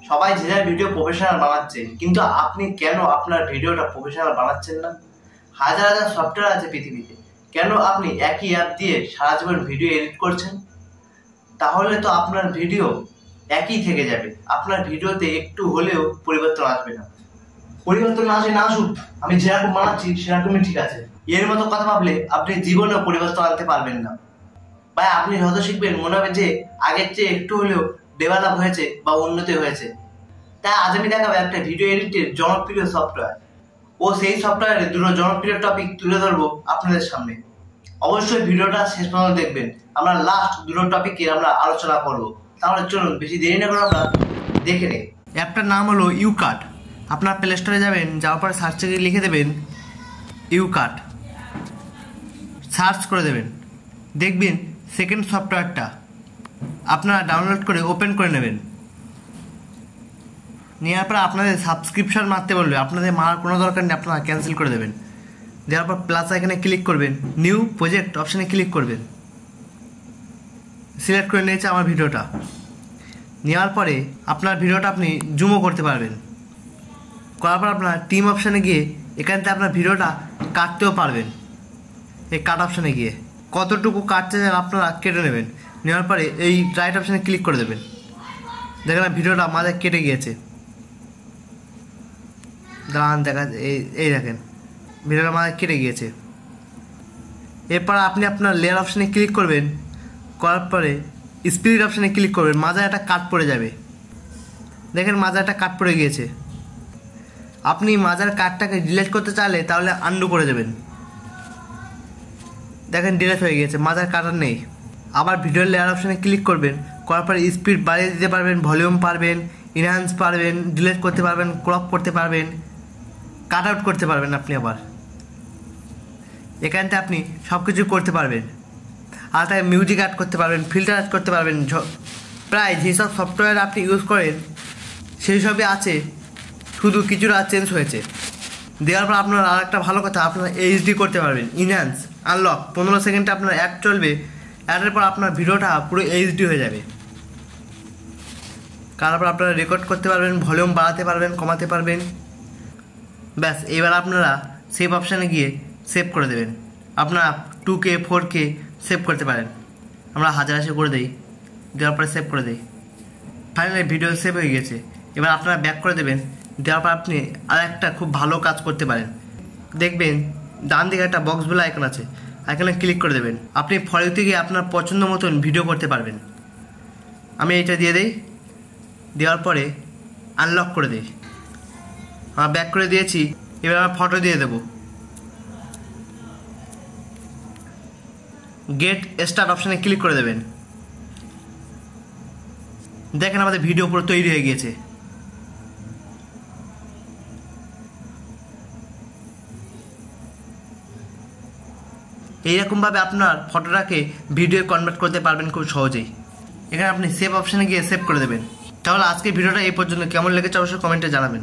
সবাই যে যার ভিডিও প্রফেশনাল বানাচ্ছে, কিন্তু আপনি কেন আপনার ভিডিওটা প্রফেশনাল বানাচ্ছেন না? হাজার হাজার সফটওয়্যার আছে পৃথিবীতে, কেন আপনি একই অ্যাপ দিয়ে সারা জীবন ভিডিও এডিট করছেন? তাহলে তো আপনার ভিডিও একই থেকে যাবে, আপনার ভিডিওতে একটু হলেও পরিবর্তন আসবে না। পরিবর্তন আসে না আসুক, আমি যেরকম বানাচ্ছি সেরকমই ঠিক আছে, এর মতো কথা ভাবলে আপনি জীবনেও পরিবর্তন আনতে পারবেন না। ভাই, আপনি যত শিখবেন মনে হবে যে আগের চেয়ে একটু হলেও ডেভেলপ হয়েছে বা উন্নতি হয়েছে। তাই আজ আমি দেখাবো একটা ভিডিও এডিটের জনপ্রিয় সফটওয়্যার ও সেই সফটওয়্যারের দুটো জনপ্রিয় টপিক তুলে ধরবো আপনাদের সামনে। অবশ্যই ভিডিওটা শেষ পর্যন্ত দেখবেন, আমরা লাস্ট দুটো টপিকে আমরা আলোচনা করব। তাহলে চলুন বেশি দেরি না করে আমরা দেখে নিই। অ্যাপটার নাম হলো ইউকাট। আপনার প্লে স্টোরে যাবেন, যাওয়ার পরে সার্চে গিয়ে লিখে দেবেন ইউকাট, সার্চ করে দেবেন, দেখবেন সেকেন্ড সফটওয়্যারটা আপনারা ডাউনলোড করে ওপেন করে নেবেন। নেওয়ার পর আপনাদের সাবস্ক্রিপশন মারতে বলবে, আপনাদের মারার কোনো দরকার নেই, আপনারা ক্যান্সেল করে দেবেন। দেওয়ার পর প্লাস এখানে ক্লিক করবেন, নিউ প্রজেক্ট অপশানে ক্লিক করবেন, সিলেক্ট করে নিয়েছে আমার ভিডিওটা। নেওয়ার পরে আপনার ভিডিওটা আপনি জুমও করতে পারবেন। করার পর আপনার টিম অপশানে গিয়ে এখান থেকে আপনার ভিডিওটা কাটতেও পারবেন। এই কাট অপশানে গিয়ে কতটুকু কাটতে চান আপনারা কেটে নেবেন। নেওয়ার পরে এই রাইট অপশানে ক্লিক করে দেবেন, দেখেন ভিডিওটা মাঝে কেটে গিয়েছে। দাঁড়ান, দেখা এই দেখেন ভিডিওটা মাঝে কেটে গিয়েছে। এরপর আপনি আপনার লেয়ার অপশানে ক্লিক করবেন, করার পরে স্পিড অপশানে ক্লিক করবেন, মাঝে একটা কাট পড়ে যাবে। দেখেন মাঝে একটা কাট পড়ে গিয়েছে। আপনি মাঝের কাটটাকে ডিলিট করতে চাইলে তাহলে আন্ডু করে দেবেন। দেখেন ডিলিট হয়ে গিয়েছে, মাঝের কাট আর নেই। আবার ভিডিওর লেয়ার অপশানে ক্লিক করবেন, করার পরে স্পিড বাড়িয়ে দিতে পারবেন, ভলিউম পারবেন, ইনহ্যান্স পারবেন, ডিলিট করতে পারবেন, ক্রপ করতে পারবেন, কাট আউট করতে পারবেন। আপনি আবার এখানতে আপনি সব কিছু করতে পারবেন। আর তাই মিউজিক অ্যাড করতে পারবেন, ফিল্টার অ্যাড করতে পারবেন। প্রায় যেসব সফটওয়্যার আপনি ইউজ করেন সেই সবই আছে, শুধু কিছুটা চেঞ্জ হয়েছে। দেওয়ার পর আপনার আর একটা ভালো কথা, আপনারা এইচডি করতে পারবেন, ইনহ্যান্স, আনলক। 15 সেকেন্ডে আপনার অ্যাড চলবে, অ্যাডের পর আপনার ভিডিওটা পুরো এইচডি হয়ে যাবে। তারপর আপনারা রেকর্ড করতে পারবেন, ভলিউম বাড়াতে পারবেন, কমাতে পারবেন। ব্যাস, এবার আপনারা সেভ অপশানে গিয়ে সেভ করে দেবেন। আপনারা 2K 4K সেভ করতে পারেন। আমরা 1080 করে দিই, দেওয়ার পরে সেভ করে দিই। ফাইনালি ভিডিও সেভ হয়ে গেছে। এবার আপনারা ব্যাক করে দেবেন। দেওয়ার পর আপনি আর একটা খুব ভালো কাজ করতে পারেন। দেখবেন ডান দিকে একটা বক্স বলে আইকন আছে, এখানে ক্লিক করে দেবেন। আপনি ফরিতে গিয়ে আপনার পছন্দ মতন ভিডিও করতে পারবেন। আমি এইটা দিয়ে দিই, দেওয়ার পরে আনলক করে দিই। আমরা ব্যাক করে দিয়েছি। এবার আমরা ফটো দিয়ে দেব। গেট স্টার্ট অপশানে ক্লিক করে দেবেন। দেখেন আমাদের ভিডিও পুরো তৈরি হয়ে গিয়েছে। এইরকমভাবে আপনার ফটোটাকে ভিডিও কনভার্ট করতে পারবেন খুব সহজেই। এখানে আপনি সেভ অপশানে গিয়ে সেভ করে দেবেন। তাহলে আজকে ভিডিওটা এই পর্যন্ত। কেমন লেগেছে অবশ্যই কমেন্টে জানাবেন।